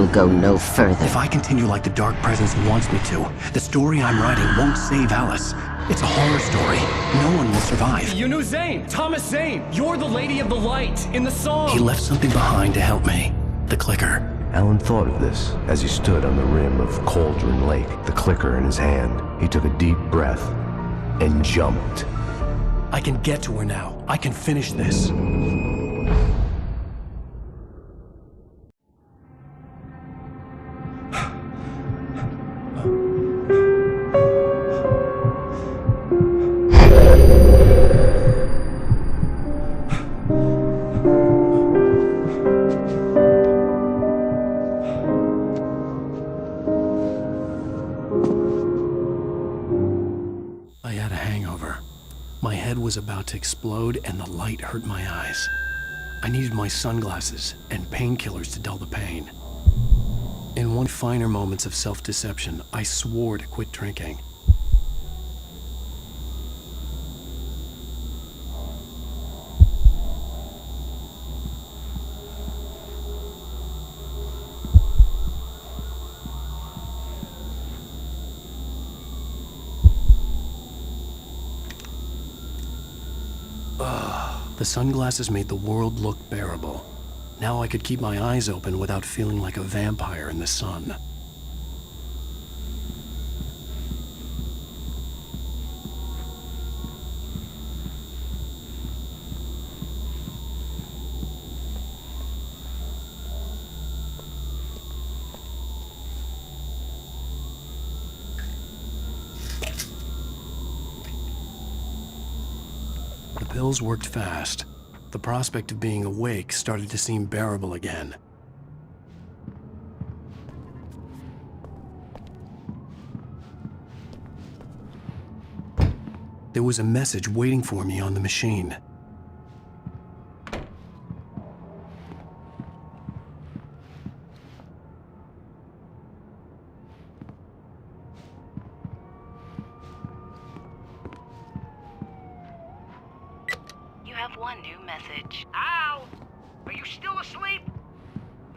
go no further. If I continue like the Dark Presence wants me to, the story I'm writing won't save Alice. It's a horror story. No one will survive. You knew Zane! Thomas Zane! You're the Lady of the Light in the song! He left something behind to help me. The clicker. Alan thought of this as he stood on the rim of Cauldron Lake, the clicker in his hand. He took a deep breath and jumped. I can get to her now. I can finish this. I had a hangover. My head was about to explode and the light hurt my eyes. I needed my sunglasses and painkillers to dull the pain. In one finer moments of self-deception, I swore to quit drinking. The sunglasses made the world look bearable. Now I could keep my eyes open without feeling like a vampire in the sun. The pills worked fast. The prospect of being awake started to seem bearable again. There was a message waiting for me on the machine. One new message. Al! Are you still asleep?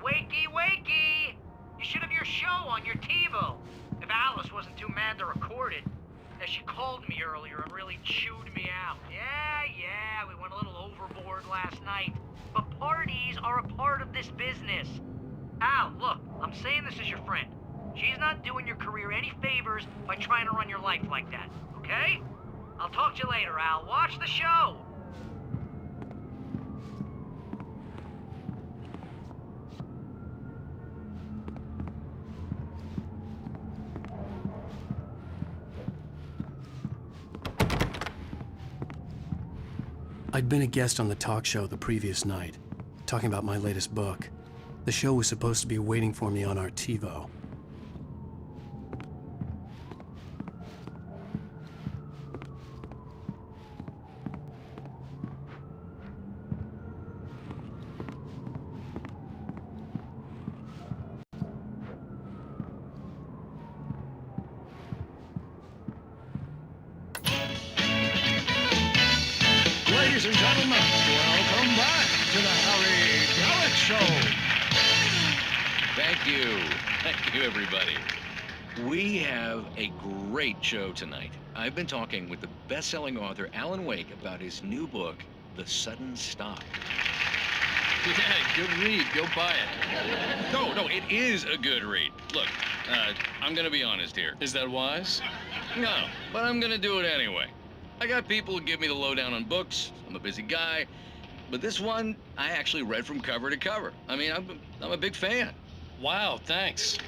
Wakey, wakey! You should have your show on your TiVo. If Alice wasn't too mad to record it. As she called me earlier and really chewed me out. Yeah, we went a little overboard last night. But parties are a part of this business. Al, look, I'm saying this as your friend. She's not doing your career any favors by trying to run your life like that, okay? I'll talk to you later, Al. Watch the show! I'd been a guest on the talk show the previous night, talking about my latest book. The show was supposed to be waiting for me on our TiVo. Ladies and gentlemen, welcome back to the Harry Gallic Show. Thank you. Thank you, everybody. We have a great show tonight. I've been talking with the best-selling author Alan Wake about his new book, The Sudden Stop. Yeah, good read. Go buy it. No, it is a good read. Look, I'm gonna be honest here. Is that wise? No, but I'm gonna do it anyway. I got people who give me the lowdown on books. I'm a busy guy. But this one, I actually read from cover to cover. I mean, I'm a big fan. Wow, thanks.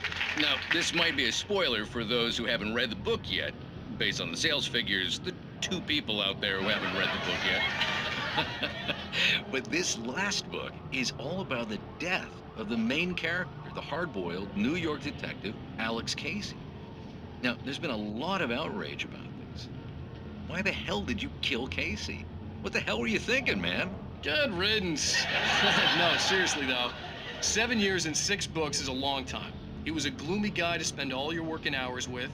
Now, this might be a spoiler for those who haven't read the book yet. Based on the sales figures, the 2 people out there who haven't read the book yet. But this last book is all about the death of the main character, the hard-boiled New York detective, Alex Casey. Now, there's been a lot of outrage about this. Why the hell did you kill Casey? What the hell were you thinking, man? Good riddance. No, seriously though. 7 years and 6 books is a long time. He was a gloomy guy to spend all your working hours with,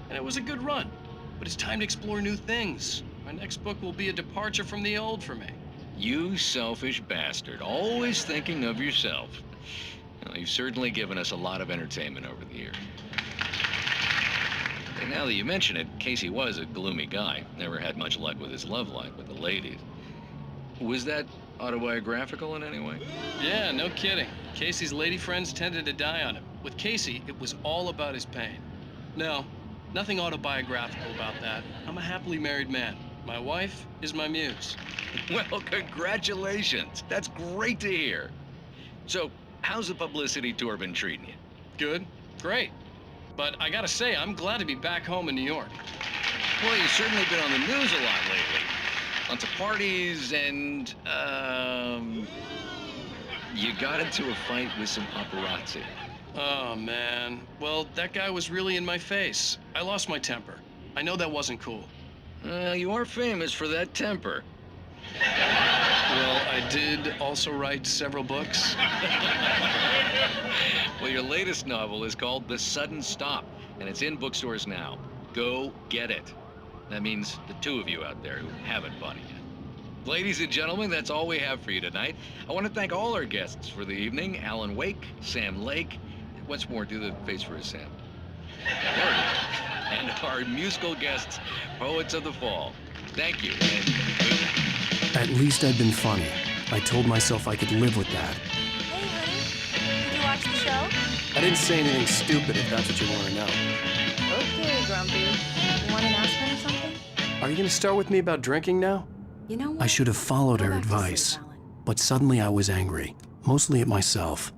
and it was a good run. But it's time to explore new things. My next book will be a departure from the old for me. You selfish bastard, always thinking of yourself. Well, you've certainly given us a lot of entertainment over the years. And now that you mention it, Casey was a gloomy guy. Never had much luck with his love life with the ladies. Was that autobiographical in any way? Yeah, no kidding. Casey's lady friends tended to die on him. With Casey, it was all about his pain. No, nothing autobiographical about that. I'm a happily married man. My wife is my muse. Well, congratulations. That's great to hear. So, how's the publicity tour been treating you? Good, great. But I gotta say, I'm glad to be back home in New York. Well, you've certainly been on the news a lot lately. Lots of parties and, you got into a fight with some paparazzi. Oh, man. Well, that guy was really in my face. I lost my temper. I know that wasn't cool. Well, you are famous for that temper. Well, I did also write several books. Well, your latest novel is called The Sudden Stop, and it's in bookstores now. Go get it. That means the two of you out there who haven't bought it yet. Ladies and gentlemen, that's all we have for you tonight. I want to thank all our guests for the evening. Alan Wake, Sam Lake. Once more, do the face for us, Sam. There it is. And our musical guests, Poets of the Fall. Thank you, and good night. At least I'd been funny. I told myself I could live with that. Hey, honey. Did you watch the show? I didn't say anything stupid, if that's what you want to know. Okay, Grumpy. You want an aspirin or something? Are you going to start with me about drinking now? You know what? I should have followed Go her back to sleep, advice, Alan. but suddenly I was angry, mostly at myself.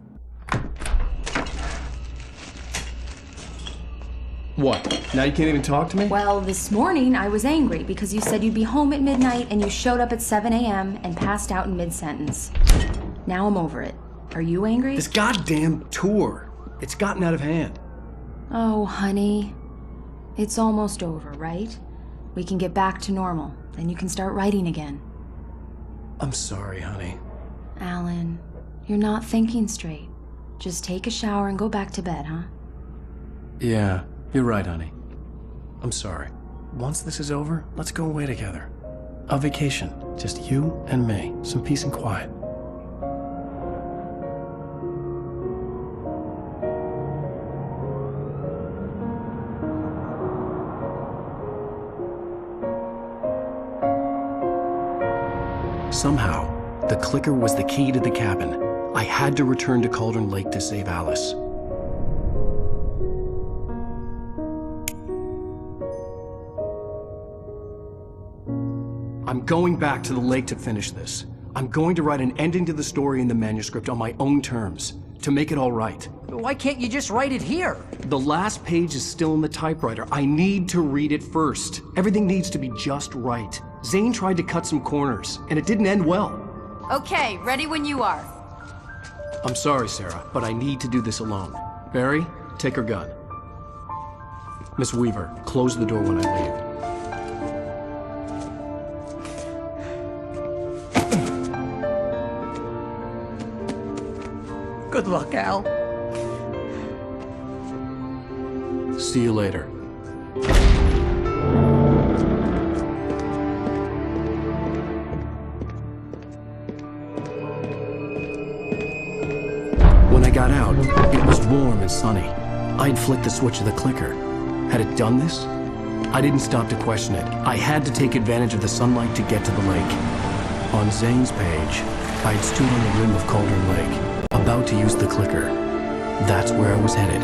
What? Now you can't even talk to me? Well, this morning I was angry because you said you'd be home at midnight and you showed up at 7 a.m. and passed out in mid-sentence. Now I'm over it. Are you angry? This goddamn tour. It's gotten out of hand. Oh, honey. It's almost over, right? We can get back to normal. Then you can start writing again. I'm sorry, honey. Alan, you're not thinking straight. Just take a shower and go back to bed, huh? Yeah, you're right, honey. I'm sorry. Once this is over, let's go away together. A vacation. Just you and me. Some peace and quiet. Somehow, the clicker was the key to the cabin. I had to return to Cauldron Lake to save Alice. I'm going back to the lake to finish this. I'm going to write an ending to the story in the manuscript on my own terms, to make it all right. Why can't you just write it here? The last page is still in the typewriter. I need to read it first. Everything needs to be just right. Zane tried to cut some corners, and it didn't end well. Okay, ready when you are. I'm sorry, Sarah, but I need to do this alone. Barry, take her gun. Miss Weaver, close the door when I leave. Good luck, Al. See you later. When I got out, it was warm and sunny. I'd flicked the switch of the clicker. Had it done this? I didn't stop to question it. I had to take advantage of the sunlight to get to the lake. On Zane's page, I'd stood on the rim of Cauldron Lake, about to use the clicker. That's where I was headed.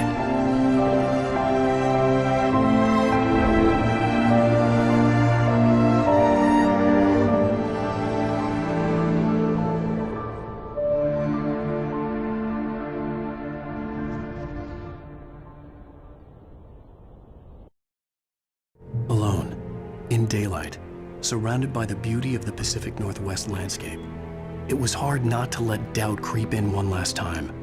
Alone, in daylight, surrounded by the beauty of the Pacific Northwest landscape, it was hard not to let doubt creep in one last time.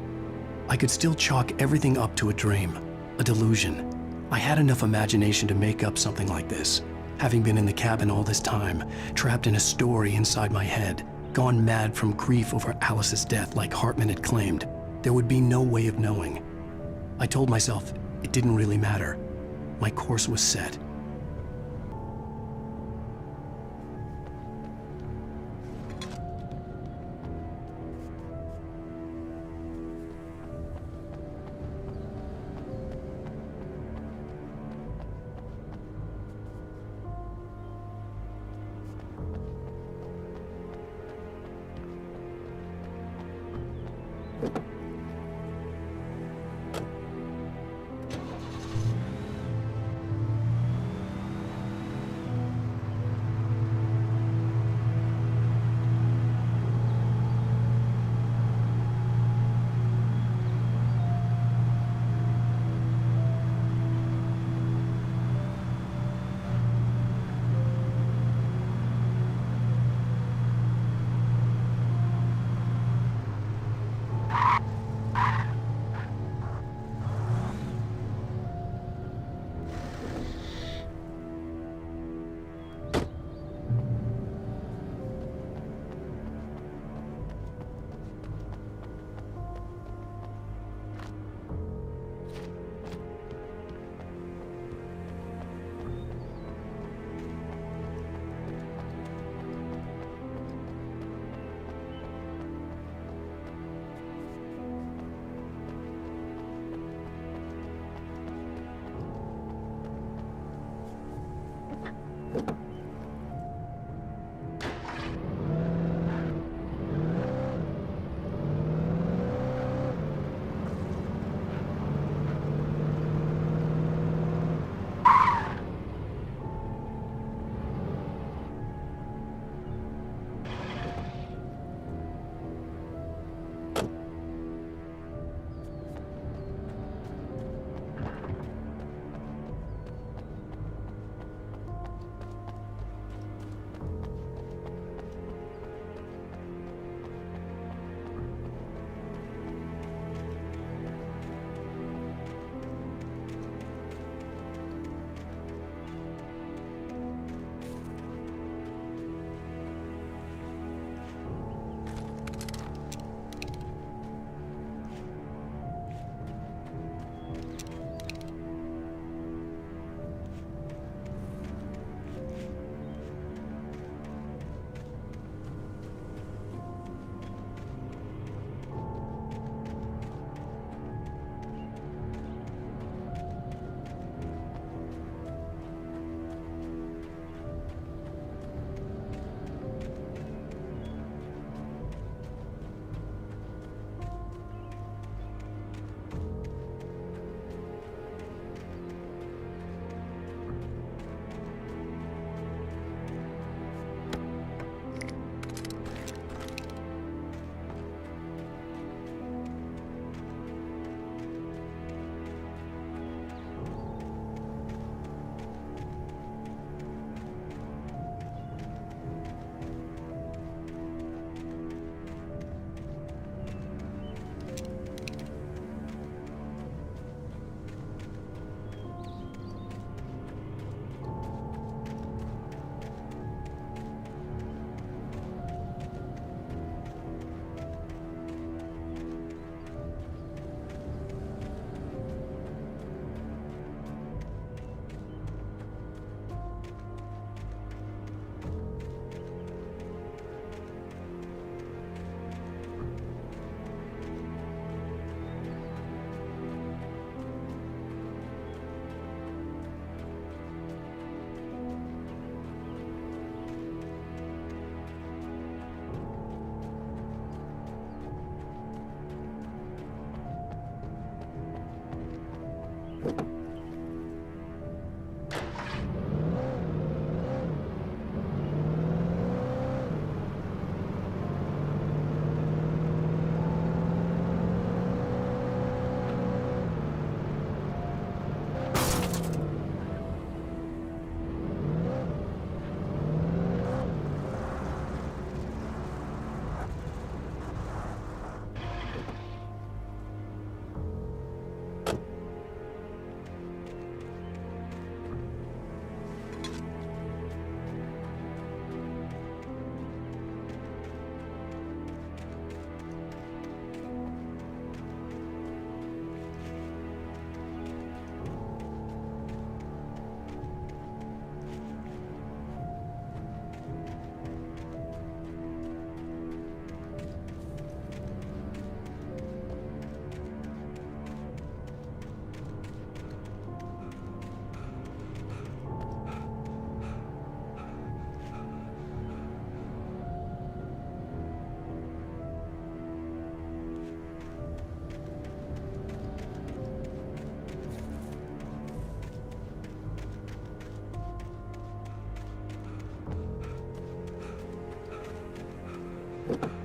I could still chalk everything up to a dream, a delusion. I had enough imagination to make up something like this, having been in the cabin all this time, trapped in a story inside my head, gone mad from grief over Alice's death like Hartman had claimed. There would be no way of knowing. I told myself it didn't really matter. My course was set. Al.